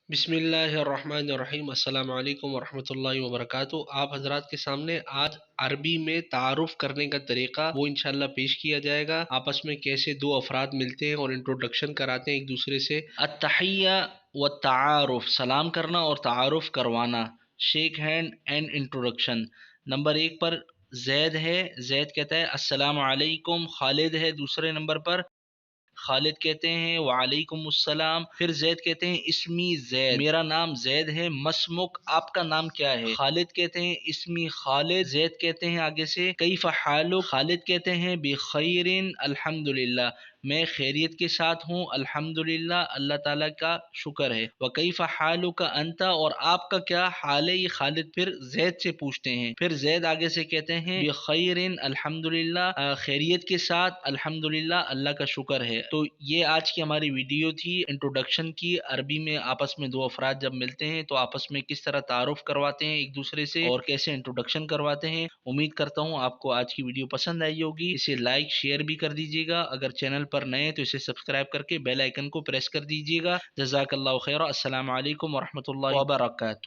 बिस्मिल्लाहिर्रहमानिर्रहीम। अस्सलाम वालेकुम वरहमतुल्लाहि वबरकातुहू। आप हजरात के सामने आज अरबी में तारुफ करने का तरीका वो इंशाल्लाह पेश किया जाएगा। आपस में कैसे दो अफराद मिलते हैं और इंट्रोडक्शन कराते हैं एक दूसरे से। अत्तहिया व तारुफ, सलाम करना और तारुफ करवाना, shake hand and introduction. Number एक पर जैद है, जैद कहता है अस्सलाम वालेकुम। खालिद है दूसरे नंबर पर, खालिद कहते हैं वालेकुम अस्सलाम। फिर जैद कहते हैं इस्मी जैद, मेरा नाम जैद है। मसमुक, आपका नाम क्या है? खालिद कहते हैं इस्मी खालिद। जैद कहते हैं आगे से कैफ हालुक। खालिद कहते हैं बिखैरिन अल्हम्दुलिल्लाह, मैं खैरियत के साथ हूँ अल्हम्दुलिल्लाह, अल्लाह ताला का शुक्र है। व कैफ हालुका अंता, और आपका क्या हाल है? ये खालिद फिर जैद से पूछते हैं। फिर जैद आगे से कहते हैं बिखैरिन अल्हम्दुलिल्लाह, खैरियत के साथ अल्हम्दुलिल्लाह, अल्लाह का शुक्र है। तो ये आज की हमारी वीडियो थी इंट्रोडक्शन की। अरबी में आपस में दो अफराद जब मिलते हैं तो आपस में किस तरह तारुफ करवाते हैं एक दूसरे से और कैसे इंट्रोडक्शन करवाते हैं। उम्मीद करता हूँ आपको आज की वीडियो पसंद आई होगी। इसे लाइक शेयर भी कर दीजिएगा। अगर चैनल पर नए तो इसे सब्सक्राइब करके बेल आइकन को प्रेस कर दीजिएगा। जज़ाकल्लाहु खैरा। अस्सलाम वालेकुम वरहमतुल्लाहि वबरकातुहू।